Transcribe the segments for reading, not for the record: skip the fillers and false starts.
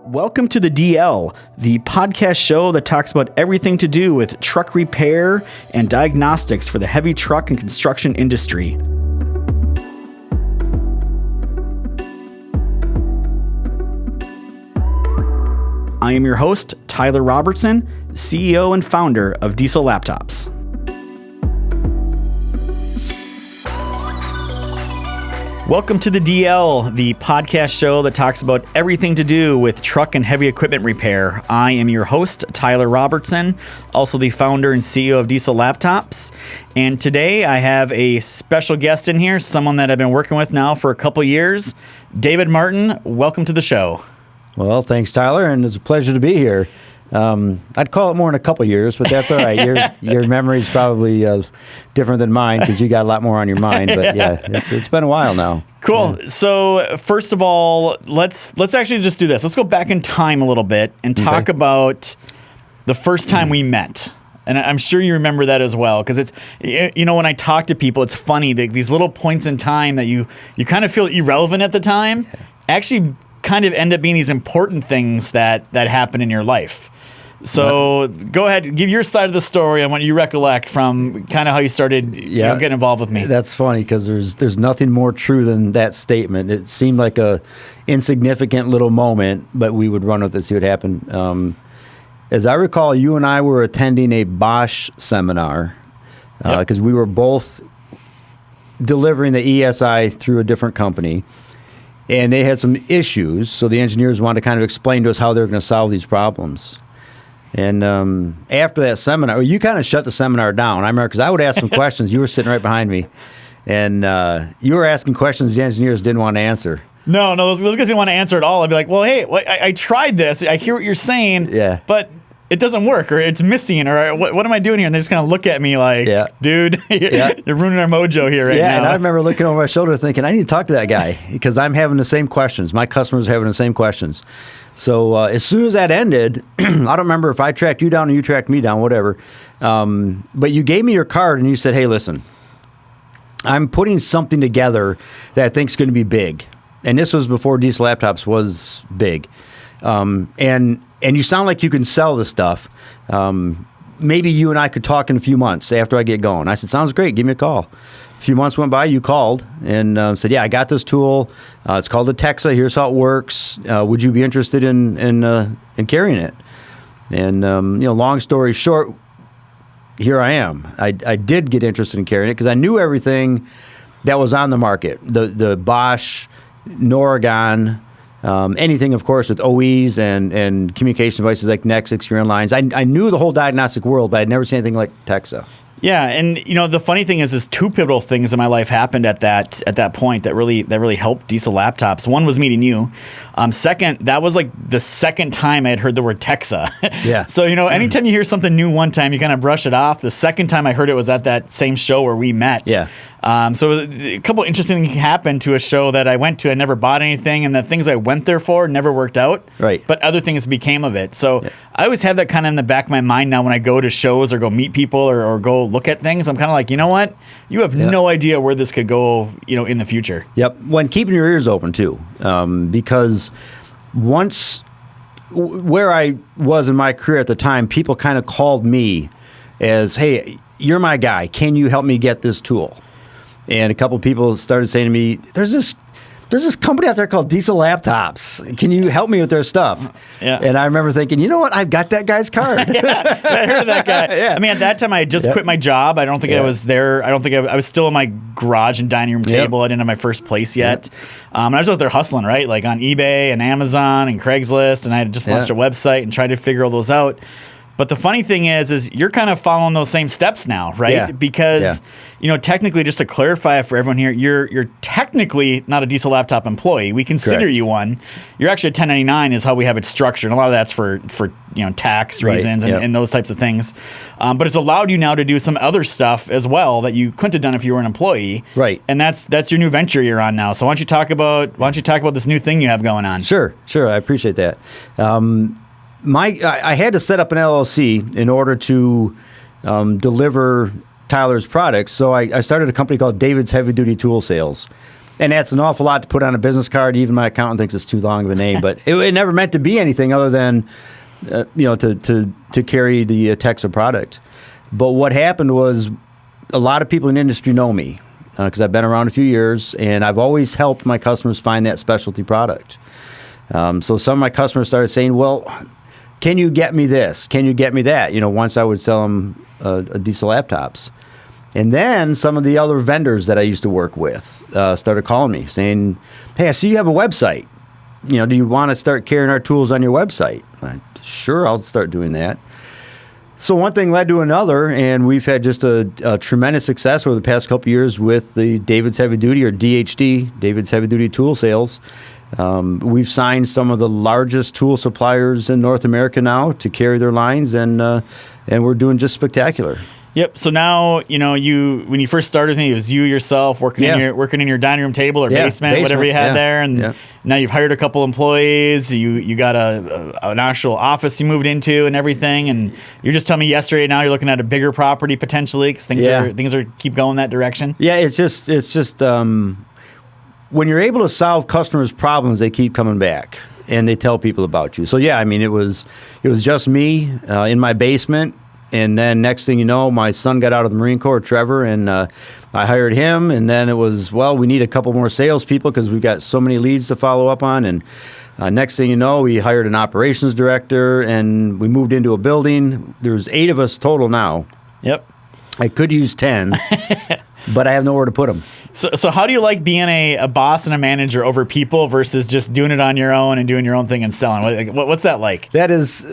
Welcome to the DL, the podcast show that talks about everything to do with truck repair and diagnostics for the heavy truck and construction industry. I am your host, Tyler Robertson, CEO and founder of Diesel Laptops. Welcome to the DL, the podcast show that talks about everything to do with truck and heavy equipment repair. I am your host, Tyler Robertson, also the founder and CEO of Diesel Laptops. And today I have a special guest in here, someone that I've been working with now for a couple years. David Martin, welcome to the show. Well, thanks, Tyler, and it's a pleasure to be here. I'd call it more than a couple years, but that's all right. Your memory's probably different than mine because you got a lot more on your mind. But yeah, it's been a while now. Cool. Yeah. So first of all, let's actually just do this. Let's go back in time a little bit and talk about the first time we met. And I'm sure you remember that as well, because it's, you know, when I talk to people, it's funny that these little points in time that you kind of feel irrelevant at the time actually kind of end up being these important things that happen in your life. So go ahead, give your side of the story on what you recollect from kind of how you started getting involved with me. That's funny because there's nothing more true than that statement. It seemed like a insignificant little moment, but we would run with it, see what happened. As I recall, you and I were attending a Bosch seminar because we were both delivering the ESI through a different company. And they had some issues, so the engineers wanted to kind of explain to us how they were going to solve these problems. And after that seminar, you kind of shut the seminar down. I remember because I would ask some questions. You were sitting right behind me, and you were asking questions the engineers didn't want to answer. No, those guys didn't want to answer at all. I'd be like, well, hey, I tried this. I hear what you're saying, but it doesn't work, or it's missing, or what am I doing here? And they just kind of look at me like, dude, you're ruining our mojo here right now. Yeah, and I remember looking over my shoulder thinking, I need to talk to that guy because I'm having the same questions. My customers are having the same questions. So as soon as that ended, I don't remember if I tracked you down or you tracked me down, whatever. But you gave me your card and you said, hey, listen, I'm putting something together that I think is going to be big. And this was before Diesel Laptops was big. And you sound like you can sell this stuff. Maybe you and I could talk in a few months after I get going. I said, sounds great. Give me a call. A few months went by. You called and said, yeah, I got this tool. It's called the Texa. Here's how it works. Would you be interested in carrying it? And, long story short, here I am. I did get interested in carrying it because I knew everything that was on the market. The Bosch, Noragon, anything, of course, with OEs and communication devices like Nexus, your lines. I knew the whole diagnostic world, but I'd never seen anything like Texa. Yeah, and the funny thing is two pivotal things in my life happened at that point that really helped Diesel Laptops. One was meeting you. Second, that was like the second time I had heard the word Texa. Yeah. So anytime you hear something new one time, you kind of brush it off. The second time I heard it was at that same show where we met. Yeah. So a couple interesting things happened to a show that I went to. I never bought anything, and the things I went there for never worked out. Right. But other things became of it. So I always have that kind of in the back of my mind now when I go to shows or go meet people or go look at things. I'm kind of like, you know what? You have no idea where this could go, in the future. Yep. When keeping your ears open too, because once where I was in my career at the time, people kind of called me as, hey, you're my guy. Can you help me get this tool? And a couple of people started saying to me, there's this company out there called Diesel Laptops. Can you help me with their stuff? Yeah. And I remember thinking, you know what? I've got that guy's card. I heard of that guy. Yeah. I mean, at that time, I had just quit my job. I don't think I was there. I don't think I was still in my garage and dining room table. I didn't have my first place yet. And I was out there hustling, right? Like on eBay and Amazon and Craigslist. And I had just launched a website and tried to figure all those out. But the funny thing is you're kind of following those same steps now, right? Yeah. Because, technically, just to clarify for everyone here, you're technically not a Diesel Laptop employee. We consider you one. You're actually a 1099 is how we have it structured. And a lot of that's for tax reasons and those types of things. But it's allowed you now to do some other stuff as well that you couldn't have done if you were an employee. Right. And that's your new venture you're on now. So why don't you talk about this new thing you have going on? Sure. I appreciate that. I had to set up an LLC in order to deliver Tyler's products. So I started a company called David's Heavy Duty Tool Sales. And that's an awful lot to put on a business card. Even my accountant thinks it's too long of a name, but it never meant to be anything other than, to carry the Texa product. But what happened was a lot of people in the industry know me because I've been around a few years, and I've always helped my customers find that specialty product. So some of my customers started saying, well, can you get me this? Can you get me that? Once I would sell them diesel laptops. And then some of the other vendors that I used to work with started calling me saying, hey, I see you have a website. Do you want to start carrying our tools on your website? Sure, I'll start doing that. So one thing led to another, and we've had just a tremendous success over the past couple of years with the David's Heavy Duty, or DHD, David's Heavy Duty Tool Sales. We've signed some of the largest tool suppliers in North America now to carry their lines, and we're doing just spectacular. Yep. So now, when you first started with me, it was you yourself working in your dining room table or basement, whatever you had there, and now you've hired a couple employees. You got an actual office you moved into and everything. And you're just telling me yesterday now you're looking at a bigger property potentially because things are keep going that direction. Yeah, it's just when you're able to solve customers' problems, they keep coming back and they tell people about you. So it was just me in my basement. And then next thing you know, my son got out of the Marine Corps, Trevor, and I hired him. And then it was, we need a couple more salespeople because we've got so many leads to follow up on. And next thing you know, we hired an operations director, and we moved into a building. There's 8 of us total now. Yep. I could use 10, but I have nowhere to put them. So how do you like being a boss and a manager over people versus just doing it on your own and doing your own thing and selling? What's that like? That is...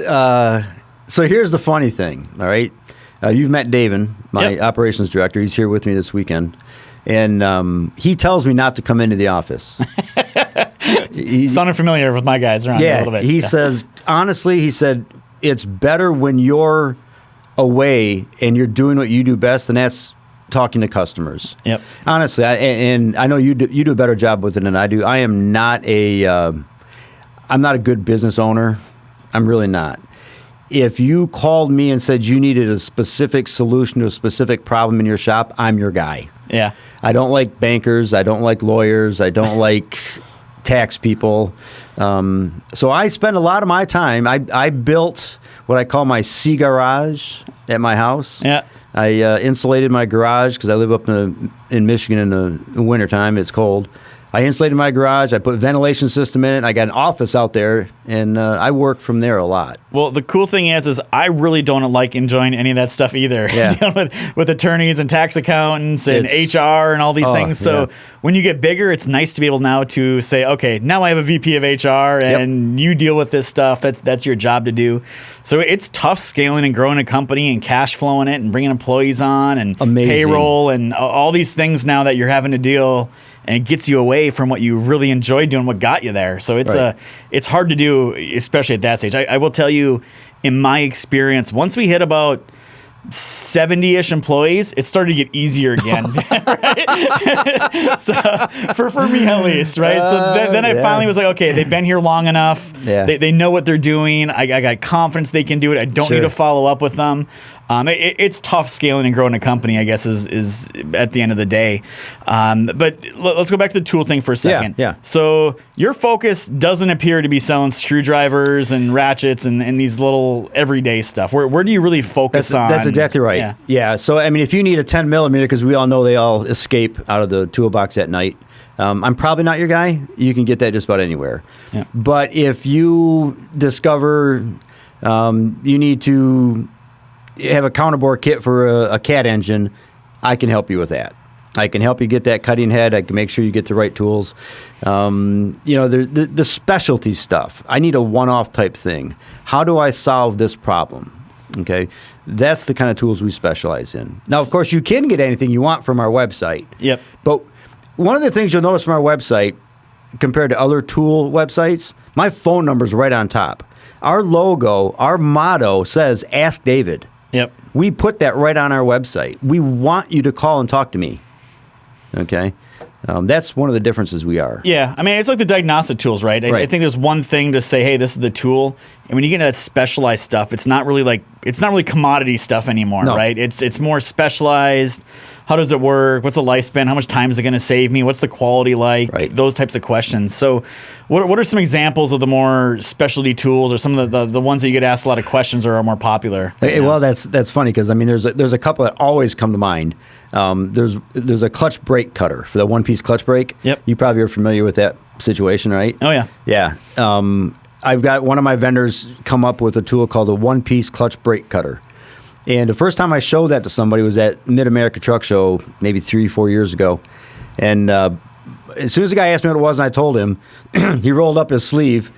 So here's the funny thing, all right? You've met David, my operations director. He's here with me this weekend. And he tells me not to come into the office. Sounding familiar with my guys around here a little bit. He says, honestly, he said, it's better when you're away and you're doing what you do best, and that's talking to customers. Yep. Honestly, and I know you do a better job with it than I do. I am not I'm not a good business owner. I'm really not. If you called me and said you needed a specific solution to a specific problem in your shop, I'm your guy. Yeah. I don't like bankers. I don't like lawyers. I don't like tax people. So I spend a lot of my time. I built what I call my sea garage at my house. Yeah. I insulated my garage because I live up in Michigan in the wintertime. It's cold. I insulated my garage. I put a ventilation system in it. I got an office out there, and I work from there a lot. Well, the cool thing is I really don't like enjoying any of that stuff either. Yeah. Dealing with attorneys and tax accountants and HR and all these things. So when you get bigger, it's nice to be able now to say, okay, now I have a VP of HR, and you deal with this stuff. That's your job to do. So it's tough scaling and growing a company and cash flowing it and bringing employees on and payroll and all these things now that you're having to deal. And it gets you away from what you really enjoyed doing, what got you there. So it's hard to do, especially at that stage. I will tell you, in my experience, once we hit about 70-ish employees, it started to get easier again. Right? So for me at least, right? So then I finally was like, okay, they've been here long enough. Yeah. They know what they're doing. I got confidence they can do it. I don't need to follow up with them. It's tough scaling and growing a company, I guess, is at the end of the day. But let's go back to the tool thing for a second. Yeah. So your focus doesn't appear to be selling screwdrivers and ratchets and these little everyday stuff. Where do you really focus on? That's exactly right. Yeah. So, if you need a 10 millimeter, because we all know they all escape out of the toolbox at night, I'm probably not your guy. You can get that just about anywhere. Yeah. But if you discover you need to have a counterbore kit for a CAT engine, I can help you with that. I can help you get that cutting head. I can make sure you get the right tools. The specialty stuff. I need a one-off type thing. How do I solve this problem? Okay, that's the kind of tools we specialize in. Now, of course, you can get anything you want from our website. Yep. But one of the things you'll notice from our website, compared to other tool websites, my phone number's right on top. Our logo, our motto says, "Ask David." Yep. We put that right on our website. We want you to call and talk to me. Okay? That's one of the differences we are. Yeah. It's like the diagnostic tools, right? I think there's one thing to say, hey, this is the tool. And when you get into that specialized stuff, it's not really commodity stuff anymore, right? It's more specialized. how does it work? What's the lifespan? How much time is it going to save me? What's the quality like? Right. Those types of questions. So what are some examples of the more specialty tools or some of the ones that you get asked a lot of questions or are more popular? Well, that's funny because I mean, there's a couple that always come to mind. There's a clutch brake cutter for the one-piece clutch brake. Yep. You probably are familiar with that situation, right? Oh, yeah. Yeah. I've got one of my vendors come up with a tool called a one-piece clutch brake cutter. And the first time I showed that to somebody was at Mid-America Truck Show maybe 3-4 years ago. And as soon as the guy asked me what it was and I told him, he rolled up his sleeve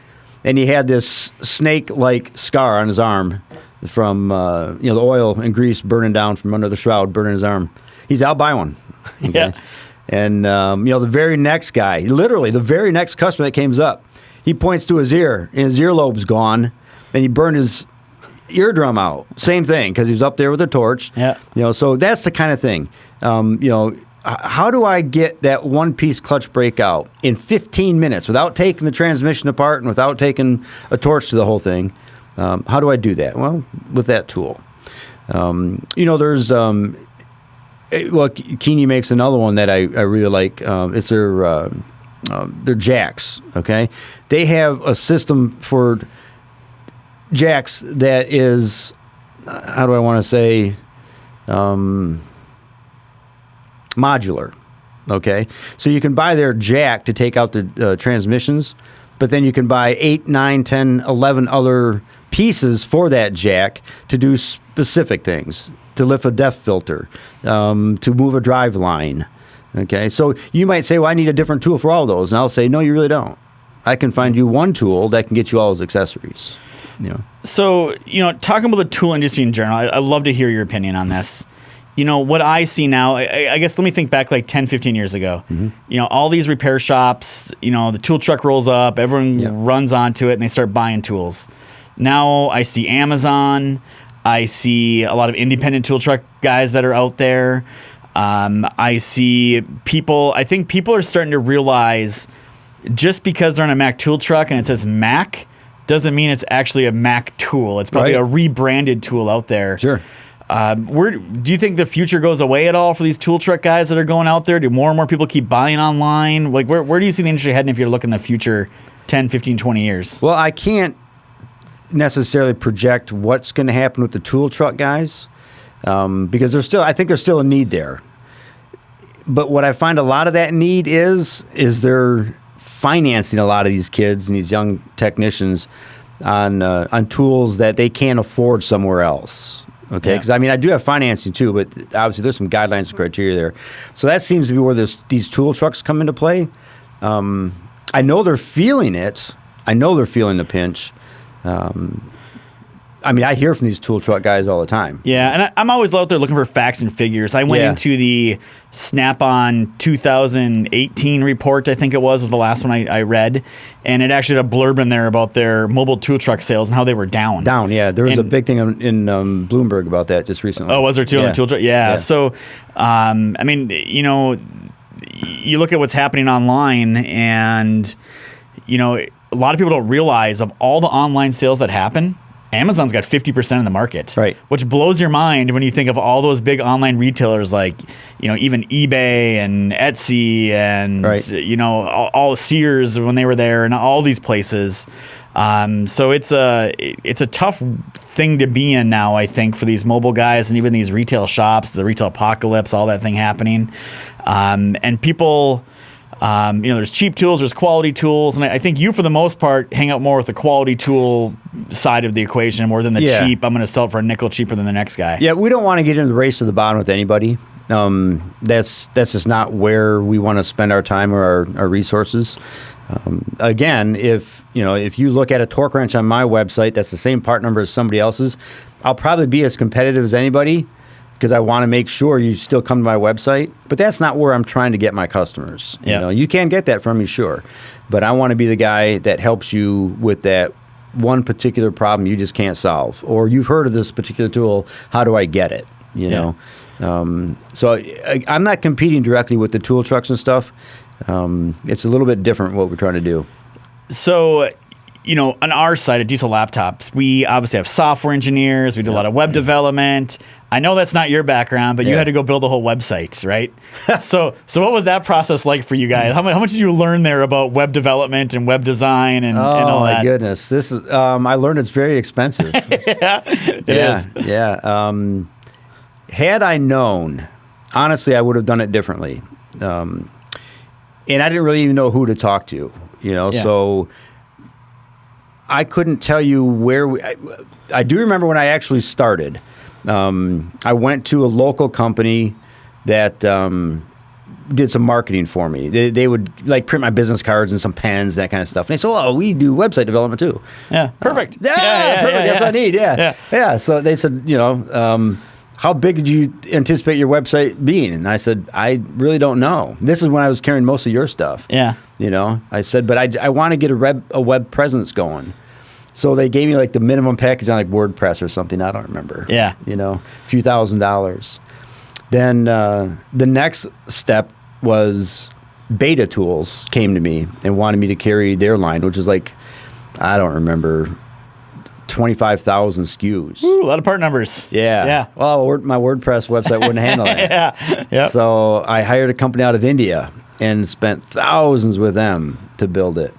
and he had this snake-like scar on his arm from the oil and grease burning down from under the shroud, burning his arm. He said, I'll buy one. Okay? Yeah. And the very next guy, literally the very next customer that comes up, he points to his ear, and his earlobe's gone, and he burned his eardrum out. Same thing, because he was up there with a torch. Yeah. So that's the kind of thing. How do I get that one-piece clutch brake out in 15 minutes without taking the transmission apart and without taking a torch to the whole thing? How do I do that? Well, with that tool. There's... Keeney makes another one that I really like. It's their jacks, okay? They have a system for jacks that is, how do I want to say, modular, okay? So you can buy their jack to take out the transmissions, but then you can buy 8, 9, 10, 11 other pieces for that jack to do specific things, to lift a DEF filter, to move a drive line. Okay, so you might say, well, I need a different tool for all those. And I'll say, no, you really don't. I can find you one tool that can get you all those accessories. So, talking about the tool industry in general, I love to hear your opinion on this. What I see now, I guess let me think back like 10, 15 years ago. Mm-hmm. All these repair shops, the tool truck rolls up, everyone runs onto it, and they start buying tools. Now I see Amazon. I see a lot of independent tool truck guys that are out there. I see people, I think people are starting to realize just because they're on a Mac tool truck and it says Mac doesn't mean it's actually a Mac tool. It's probably a rebranded tool out there. Sure. Do you think the future goes away at all for these tool truck guys that are going out there? Do more and more people keep buying online? Like, where do you see the industry heading if you're looking in the future 10, 15, 20 years? Well, I can't necessarily project what's going to happen with the tool truck guys because I think there's still a need there. But what I find a lot of that need is they're financing a lot of these kids and these young technicians on tools that they can't afford somewhere else. Okay, because I do have financing too, but obviously there's some guidelines and criteria there. So that seems to be where these tool trucks come into play. I know they're feeling it. I know they're feeling the pinch. I hear from these tool truck guys all the time. Yeah, and I'm always out there looking for facts and figures. I went into the Snap-on 2018 report, I think it was the last one I read, and it actually had a blurb in there about their mobile tool truck sales and how they were down. Down, yeah. There was a big thing in Bloomberg about that just recently. Oh, was there too on the tool truck? Yeah. So, you look at what's happening online, and, a lot of people don't realize of all the online sales that happen, Amazon's got 50% of the market, right? Which blows your mind when you think of all those big online retailers like, even eBay and Etsy and, all Sears when they were there and all these places. So it's a tough thing to be in now, I think, for these mobile guys and even these retail shops, the retail apocalypse, all that thing happening. And people... there's cheap tools, there's quality tools, and I think you, for the most part, hang out more with the quality tool side of the equation more than the cheap. I'm going to sell it for a nickel cheaper than the next guy. Yeah, we don't want to get into the race to the bottom with anybody. That's just not where we want to spend our time or our resources. Again, if you look at a torque wrench on my website, that's the same part number as somebody else's, I'll probably be as competitive as anybody, because I want to make sure you still come to my website. But that's not where I'm trying to get my customers. You can get that from me, sure. But I want to be the guy that helps you with that one particular problem you just can't solve. Or you've heard of this particular tool, how do I get it? So I'm not competing directly with the tool trucks and stuff. It's a little bit different what we're trying to do. So, on our side at Diesel Laptops, we obviously have software engineers. We do a lot of web development. I know that's not your background, but you had to go build a whole website, right? so what was that process like for you guys? How much did you learn there about web development and web design and all that? Oh my goodness, this is I learned it's very expensive. It is. Yeah. Had I known, honestly, I would have done it differently. And I didn't really even know who to talk to, so I couldn't tell you where I do remember when I actually started. I went to a local company that did some marketing for me. They would print my business cards and some pens, that kind of stuff. And they said, "Oh, we do website development too." Yeah, perfect. Perfect. That's what I need. Yeah. So they said, how big did you anticipate your website being? And I said, I really don't know. This is when I was carrying most of your stuff. Yeah. I said, but I want to get a web presence going. So they gave me the minimum package on WordPress or something. I don't remember. Yeah. A few $1,000s. Then the next step was Beta Tools came to me and wanted me to carry their line, which is I don't remember, 25,000 SKUs. Ooh, a lot of part numbers. Yeah. Well, my WordPress website wouldn't handle that. Yeah. So I hired a company out of India and spent thousands with them to build it.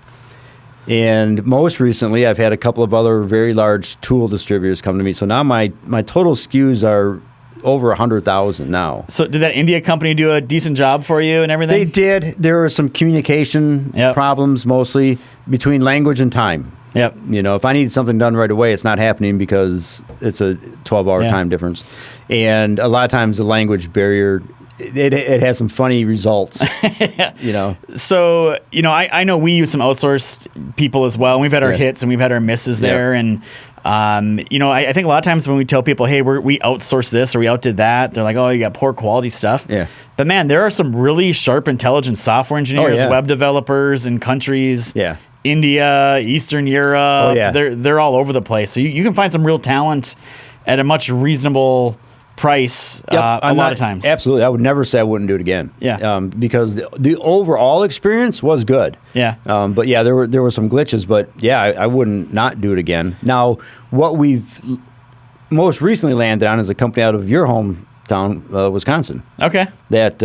And most recently, I've had a couple of other very large tool distributors come to me. So now my total SKUs are over 100,000 now. So did that India company do a decent job for you and everything? They did. There were some communication problems, mostly between language and time. Yep. If I need something done right away, it's not happening because it's a 12-hour time difference. And a lot of times the language barrier, it has some funny results. So, I know we use some outsourced people as well. And we've had our hits and we've had our misses there. And, I think a lot of times when we tell people, hey, we outsourced this or we outdid that, they're like, oh, you got poor quality stuff. Yeah. But man, there are some really sharp, intelligent software engineers, web developers in countries. Yeah. India, Eastern Europe, they're all over the place. So you can find some real talent at a much reasonable price a lot of times. Absolutely. I would never say I wouldn't do it again. Yeah. Because the overall experience was good. Yeah. But there were some glitches, but I wouldn't not do it again. Now, what we've most recently landed on is a company out of your hometown, Wisconsin. Okay. That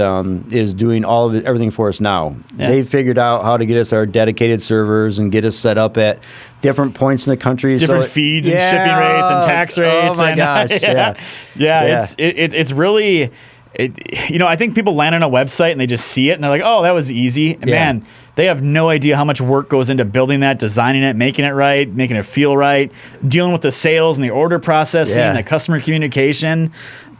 is doing everything for us now. Yeah. They figured out how to get us our dedicated servers and get us set up at different points in the country. Different feeds and shipping rates and tax rates. Oh my gosh! It's really, I think people land on a website and they just see it and they're like, oh, that was easy. And man, they have no idea how much work goes into building that, designing it, making it right, making it feel right, dealing with the sales and the order processing, the customer communication.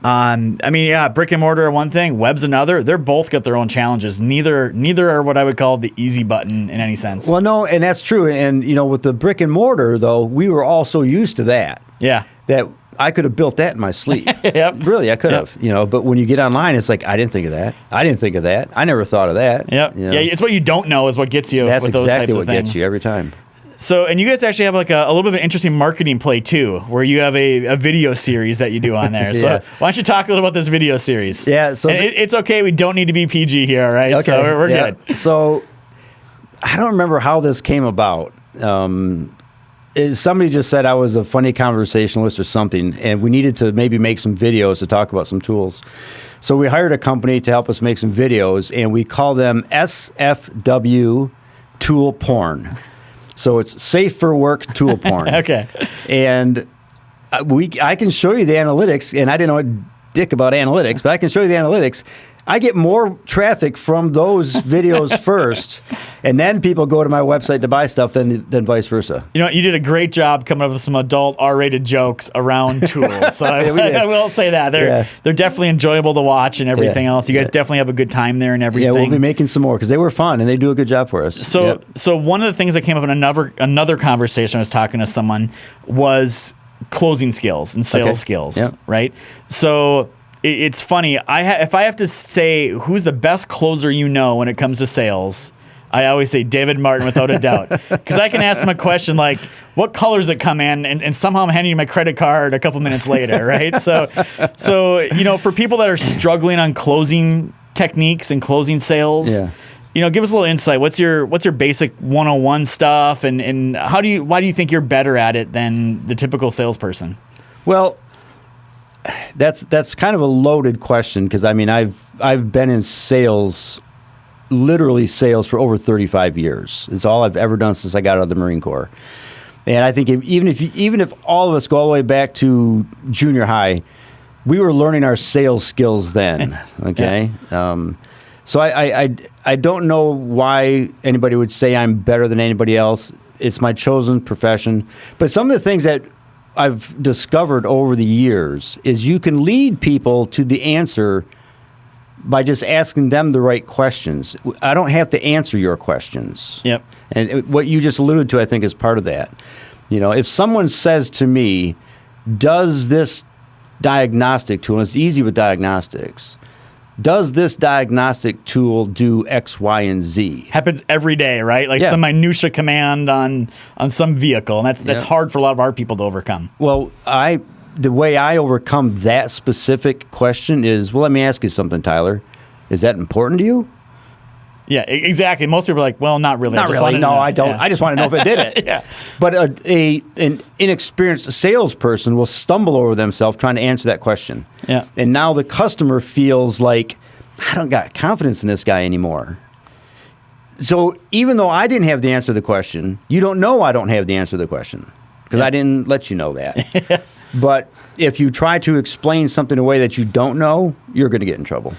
Brick and mortar are one thing, web's another. They're both got their own challenges. Neither are what I would call the easy button in any sense. Well, no, and that's true. And with the brick and mortar, though, we were all so used to that. Yeah. That I could have built that in my sleep. Yep. Really, I could have. But when you get online, it's like, I didn't think of that. I didn't think of that. I never thought of that. Yep. Yeah, it's what you don't know is what gets you with those types of things. That's exactly what gets you every time. So, and you guys actually have a little bit of an interesting marketing play too, where you have a video series that you do on there. So why don't you talk a little about this video series? Yeah. So it's okay. We don't need to be PG here, all right? Okay. So we're good. So I don't remember how this came about. Somebody just said I was a funny conversationalist or something, and we needed to maybe make some videos to talk about some tools. So we hired a company to help us make some videos, and we call them SFW Tool Porn. So it's safe for work tool porn. Okay. And I can show you the analytics, and I didn't know a dick about analytics, but I can show you the analytics. I get more traffic from those videos first, and then people go to my website to buy stuff than vice versa. You did a great job coming up with some adult R-rated jokes around tools. So I will say that. They're definitely enjoyable to watch and everything else. You guys definitely have a good time there and everything. Yeah, we'll be making some more because they were fun, and they do a good job for us. So one of the things that came up in another conversation I was talking to someone was closing skills and sales skills, right? So it's funny. If I have to say who's the best closer when it comes to sales, I always say David Martin without a doubt. Because I can ask him a question like, what colors it come in? And somehow I'm handing you my credit card a couple minutes later, right? So for people that are struggling on closing techniques and closing sales, give us a little insight. What's your basic 101 stuff, and why do you think you're better at it than the typical salesperson? Well, that's kind of a loaded question, because I mean I've been in sales, literally sales, for over 35 years. It's all I've ever done since I got out of the Marine Corps. And I think even if all of us go all the way back to junior high, we were learning our sales skills then. Okay. Yeah. So I don't know why anybody would say I'm better than anybody else. It's my chosen profession. But some of the things that I've discovered over the years is you can lead people to the answer by just asking them the right questions. I don't have to answer your questions. Yep. And what you just alluded to, I think, is part of that. If someone says to me, does this diagnostic tool, and it's easy with diagnostics, does this diagnostic tool do X, Y, and Z? Happens every day, right? Like some minutia command on some vehicle, and that's hard for a lot of our people to overcome. Well, the way I overcome that specific question is, well, let me ask you something, Tyler. Is that important to you? Yeah, exactly. Most people are like, well, not really. Not really. No, I don't. Yeah. I just want to know if it did it. Yeah. But an inexperienced salesperson will stumble over themselves trying to answer that question. Yeah. And now the customer feels like, I don't got confidence in this guy anymore. So even though I didn't have the answer to the question, you don't know I don't have the answer to the question, because I didn't let you know that. But if you try to explain something in a way that you don't know, you're going to get in trouble.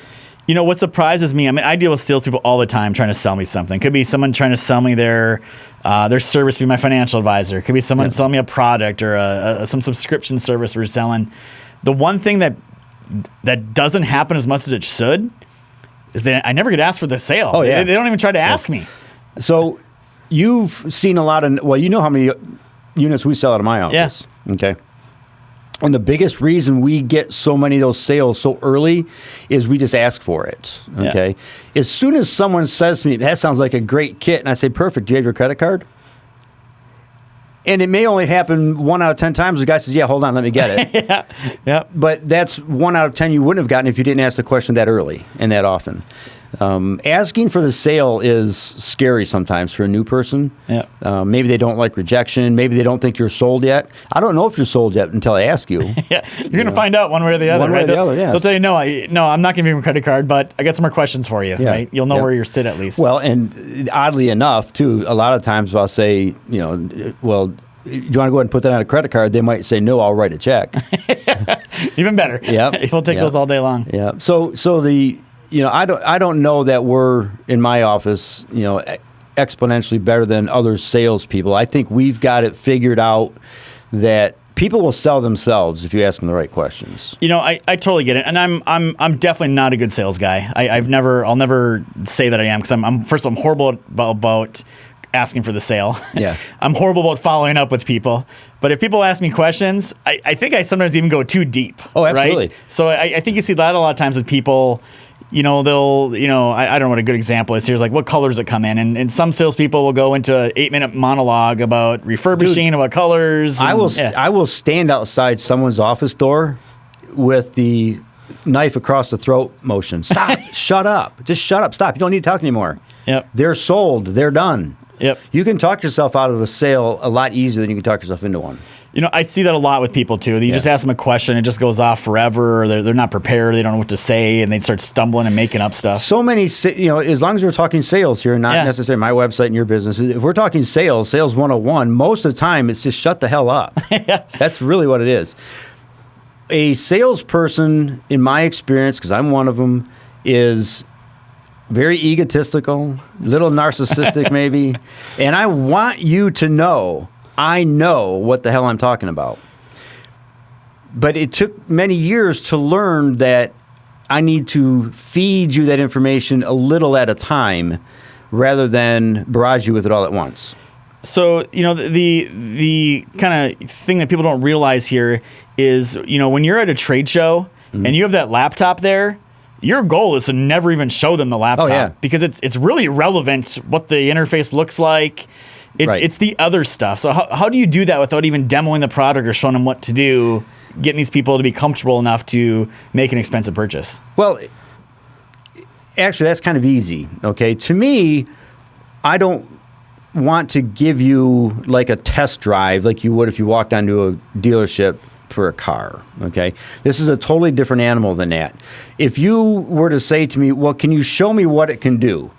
What surprises me, I mean, I deal with salespeople all the time trying to sell me something. Could be someone trying to sell me their service to be my financial advisor. Could be someone selling me a product or some subscription service we're selling. The one thing that doesn't happen as much as it should is that I never get asked for the sale. Oh, yeah. They don't even try to ask me. So you've seen a lot of, well, you know how many units we sell out of my office. Yeah. Okay. And the biggest reason we get so many of those sales so early is we just ask for it. Okay. Yeah. As soon as someone says to me, that sounds like a great kit, and I say, perfect, do you have your credit card? And it may only happen 1 out of 10 times. The guy says, yeah, hold on, let me get it. Yeah. But that's 1 out of 10 you wouldn't have gotten if you didn't ask the question that early and that often. Asking for the sale is scary sometimes for a new person. Yeah. Maybe they don't like rejection. Maybe they don't think you're sold yet. I don't know if you're sold yet until I ask you. Yeah, you're going to find out one way or the other. One way or the other, yeah. They'll tell you, no, I'm not giving you a credit card, but I got some more questions for you. Yeah. Right? You'll know where you sit at least. Well, and oddly enough, too, a lot of times I'll say, well, do you want to go ahead and put that on a credit card? They might say, no, I'll write a check. Even better. Yeah. We'll take those all day long. Yeah. So the... I don't know that we're, in my office, exponentially better than other salespeople. I think we've got it figured out that people will sell themselves if you ask them the right questions. I totally get it, and I'm definitely not a good sales guy. I'll never say that I am, because I'm first of all, I'm horrible about asking for the sale. Yeah. I'm horrible about following up with people. But if people ask me questions, I think I sometimes even go too deep. Oh, absolutely. Right? So I think you see that a lot of times with people. They'll, I don't know what a good example is here. Is like, what colors that come in. And some salespeople will go into an 8-minute monologue about refurbishing, about colors. I will stand outside someone's office door with the knife across the throat motion. Stop. Shut up. Just shut up. Stop. You don't need to talk anymore. Yep. They're sold. They're done. Yep. You can talk yourself out of a sale a lot easier than you can talk yourself into one. I see that a lot with people too. You just ask them a question, it just goes off forever. Or they're not prepared. They don't know what to say, and they start stumbling and making up stuff. So many, as long as we're talking sales here, not necessarily my website and your business. If we're talking sales 101, most of the time it's just shut the hell up. That's really what it is. A salesperson, in my experience, because I'm one of them, is very egotistical, a little narcissistic maybe, and I want you to know I know what the hell I'm talking about. But it took many years to learn that I need to feed you that information a little at a time rather than barrage you with it all at once. So, the kind of thing that people don't realize here is, when you're at a trade show and you have that laptop there, your goal is to never even show them the laptop because it's really irrelevant what the interface looks like. It's the other stuff. So how do you do that without even demoing the product or showing them what to do, getting these people to be comfortable enough to make an expensive purchase? Well, Actually, that's kind of easy. Okay, to me, I don't want to give you like a test drive like you would if you walked onto a dealership for a car. Okay, this is a totally different animal than that. If you were to say to me, well, can you show me what it can do?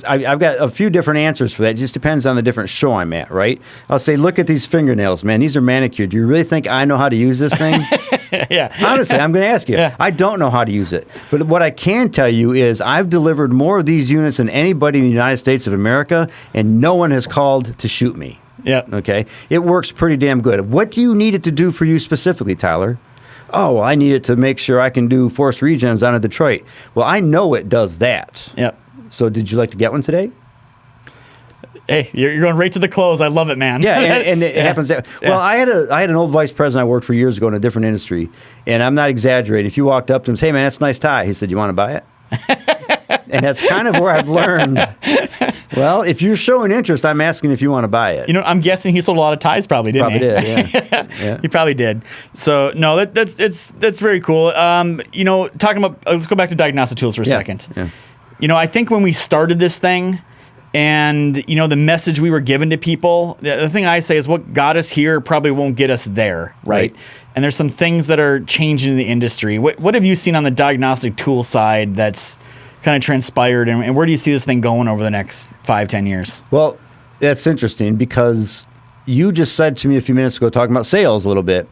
I've got a few different answers for that. It just depends on the different show I'm at, right? I'll say, look at these fingernails, man. These are manicured. Do you really think I know how to use this thing? Yeah. Honestly, I'm going to ask you. Yeah. I don't know how to use it. But what I can tell you is I've delivered more of these units than anybody in the United States of America, and no one has called to shoot me. Yeah. Okay? It works pretty damn good. What do you need it to do for you specifically, Tyler? Oh, well, I need it to make sure I can do forced regens on a Detroit. Well, I know it does that. Yep. So did you like to get one today? Hey, you're going right to the close. I love it, man. Yeah, and it happens. Well, I had an old vice president I worked for years ago in a different industry, and I'm not exaggerating. If you walked up to him and said, hey, man, that's a nice tie. He said, you want to buy it? And that's kind of where I've learned, well, if you're showing interest, I'm asking if you want to buy it. You know, I'm guessing he sold a lot of ties probably, didn't he? Probably did, yeah. Yeah. He probably did. So, no, that's very cool. You know, talking about, let's go back to diagnostic tools for a second. Yeah. You know, I think when we started this thing and, you know, the message we were given to people, the thing I say is what got us here probably won't get us there, right? And there's some things that are changing in the industry. What have you seen on the diagnostic tool side that's kind of transpired, and where do you see this thing going over the next 5-10 years? Well, that's interesting because you just said to me a few minutes ago, talking about sales a little bit,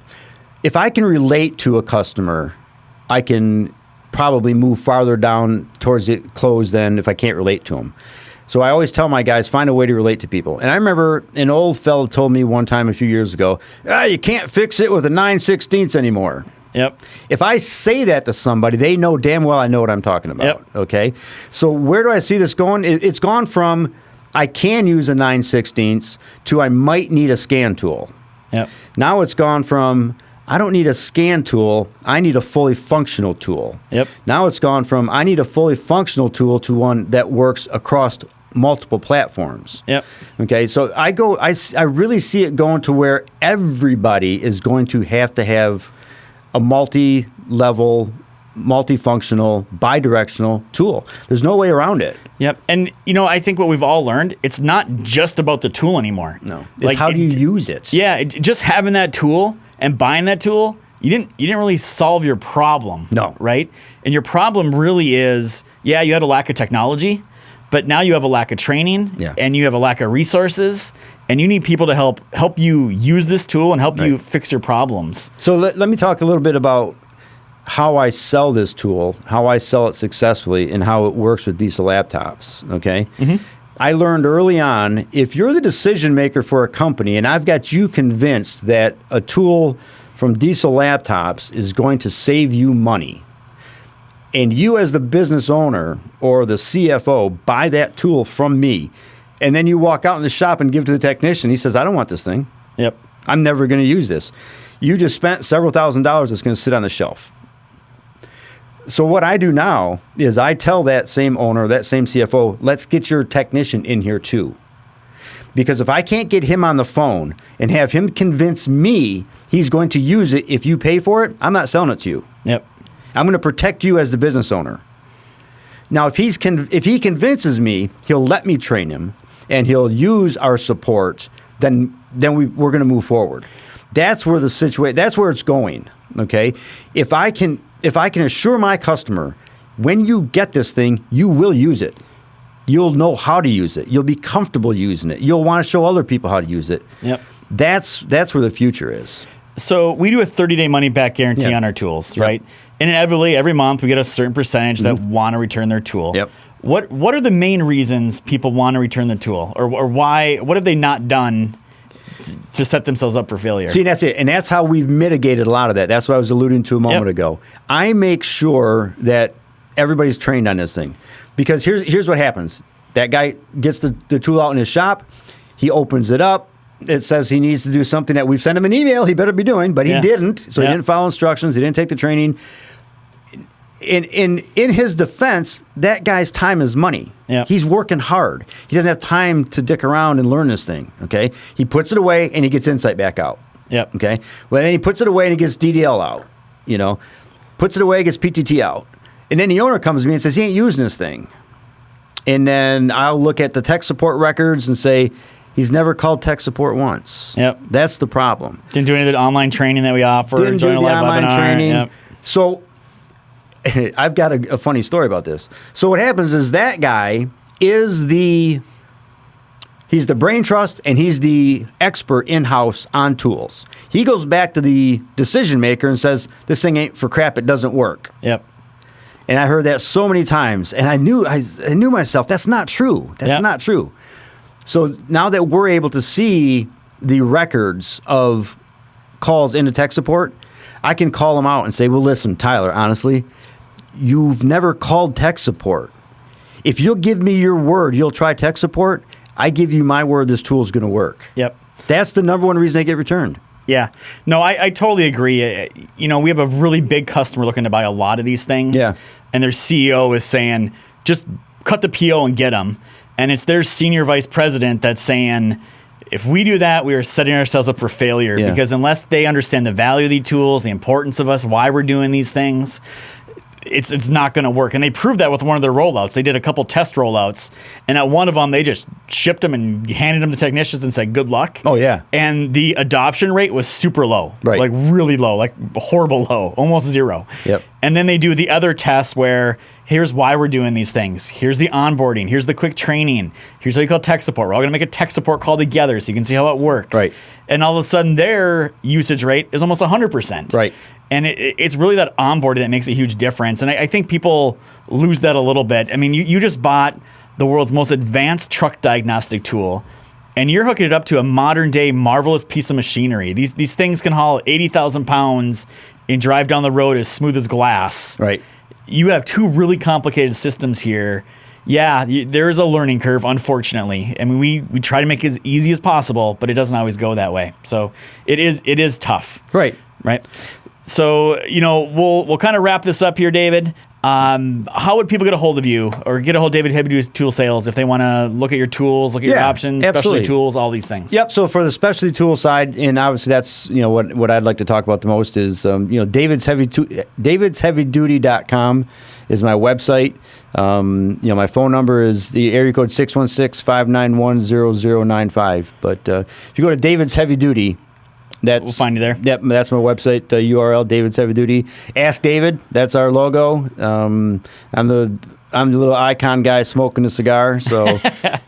if I can relate to a customer, I can probably move farther down towards it close than if I can't relate to them. So I always tell my guys, find a way to relate to people. And I remember an old fella told me one time a few years ago, you can't fix it with a 9/16 anymore. Yep. If I say that to somebody, they know damn well I know what I'm talking about. Yep. Okay. So where do I see this going? It's gone from I can use a 9/16 to I might need a scan tool. Yep. Now it's gone from I don't need a scan tool, I need a fully functional tool. Yep. Now it's gone from I need a fully functional tool to one that works across multiple platforms. Yep. Okay, so I really see it going to where everybody is going to have a multi-level, multifunctional, bidirectional tool. There's no way around it. Yep. And, you know, I think what we've all learned, it's not just about the tool anymore. No. It's how do you use it? Yeah. Just having that tool and buying that tool, you didn't really solve your problem. No. Right? And your problem really is, you had a lack of technology, but now you have a lack of training, and you have a lack of resources, and you need people to help you use this tool and help you fix your problems. So let me talk a little bit about how I sell this tool, how I sell it successfully, and how it works with diesel laptops, okay? Mm-hmm. I learned early on, if you're the decision maker for a company, and I've got you convinced that a tool from diesel laptops is going to save you money, and you as the business owner or the CFO buy that tool from me, and then you walk out in the shop and give it to the technician, he says, I don't want this thing. Yep. I'm never going to use this. You just spent several $1,000s that's going to sit on the shelf. So what I do now is I tell that same owner, that same CFO, let's get your technician in here too. Because if I can't get him on the phone and have him convince me he's going to use it if you pay for it, I'm not selling it to you. Yep. I'm going to protect you as the business owner. Now, if he convinces me, he'll let me train him and he'll use our support, then we're going to move forward. That's where that's where it's going. Okay? If I can assure my customer, when you get this thing, you will use it. You'll know how to use it. You'll be comfortable using it. You'll want to show other people how to use it. Yep. That's where the future is. So we do a 30-day money-back guarantee on our tools, right? And inevitably, every month, we get a certain percentage that want to return their tool. Yep. What are the main reasons people want to return the tool? Or why? What have they not done to set themselves up for failure? See, that's it. And that's how we've mitigated a lot of that. That's what I was alluding to a moment ago. I make sure that everybody's trained on this thing. Because here's what happens. That guy gets the tool out in his shop. He opens it up. It says he needs to do something that we've sent him an email he better be doing, but he didn't. So he didn't follow instructions. He didn't take the training. In his defense, that guy's time is money. Yep. He's working hard. He doesn't have time to dick around and learn this thing, okay? He puts it away, and he gets Insight back out. Yep. Okay? Well, then he puts it away, and he gets DDL out, Puts it away, gets PTT out. And then the owner comes to me and says, he ain't using this thing. And then I'll look at the tech support records and say, he's never called tech support once. Yep. That's the problem. Didn't do any of the online training that we offer. Didn't do join the a live online webinar. training. Yep. So I've got a funny story about this. So what happens is that guy is he's the brain trust and he's the expert in-house on tools. He goes back to the decision maker and says, this thing ain't for crap, it doesn't work. Yep. And I heard that so many times, and I knew myself, that's not true. That's not true. So now that we're able to see the records of calls into tech support, I can call them out and say, well, listen, Tyler, honestly, you've never called tech support. If you'll give me your word, you'll try tech support, I give you my word this tool is going to work. Yep. That's the number one reason they get returned. Yeah. No, I totally agree. We have a really big customer looking to buy a lot of these things. Yeah. And their CEO is saying, just cut the PO and get them. And it's their senior vice president that's saying, if we do that, we are setting ourselves up for failure. Yeah. Because unless they understand the value of these tools, the importance of us, why we're doing these things, it's not going to work. And they proved that with one of their rollouts. They did a couple test rollouts, and at one of them, they just shipped them and handed them to technicians and said, good luck. Oh, yeah. And the adoption rate was super low. Right. Like really low, like horrible low, almost zero. Yep. And then they do the other tests where here's why we're doing these things. Here's the onboarding. Here's the quick training. Here's what you call tech support. We're all going to make a tech support call together so you can see how it works. Right. And all of a sudden, their usage rate is almost 100%. Right. And it's really that onboarding that makes a huge difference. And I think people lose that a little bit. I mean, you just bought the world's most advanced truck diagnostic tool, and you're hooking it up to a modern day marvelous piece of machinery. These things can haul 80,000 pounds and drive down the road as smooth as glass. Right. You have two really complicated systems here. Yeah, there is a learning curve, unfortunately. I mean, we try to make it as easy as possible, but it doesn't always go that way. So it is tough. Right. Right. So, we'll kind of wrap this up here, David. How would people get a hold of you or get a hold of David Heavy Duty Tool Sales if they want to look at your tools, look at your options, absolutely. specialty tools, all these things? Yep. So for the specialty tool side, and obviously that's what I'd like to talk about the most is davidsheavyduty.com is my website. My phone number is the area code 616-591-0095. But if you go to David's Heavy Duty, we'll find you there. Yep, that's my website URL, David's Heavy Duty. Ask David. That's our logo. I'm the little icon guy smoking a cigar. So,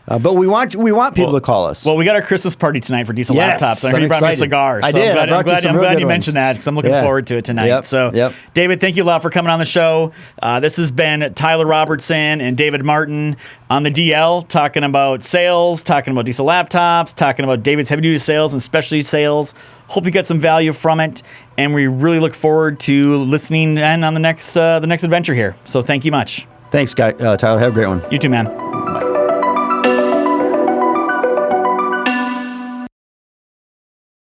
but we want people to call us. Well, we got our Christmas party tonight for Diesel Laptops. I heard you brought me a cigar. I did. I'm glad you mentioned that because I'm looking forward to it tonight. Yep. So, David, thank you a lot for coming on the show. This has been Tyler Robertson and David Martin on the DL talking about sales, talking about Diesel Laptops, talking about David's Heavy Duty Sales and Specialty Sales. Hope you get some value from it, and we really look forward to listening in on the next adventure here. So, thank you much. Thanks, Tyler. Have a great one. You too, man.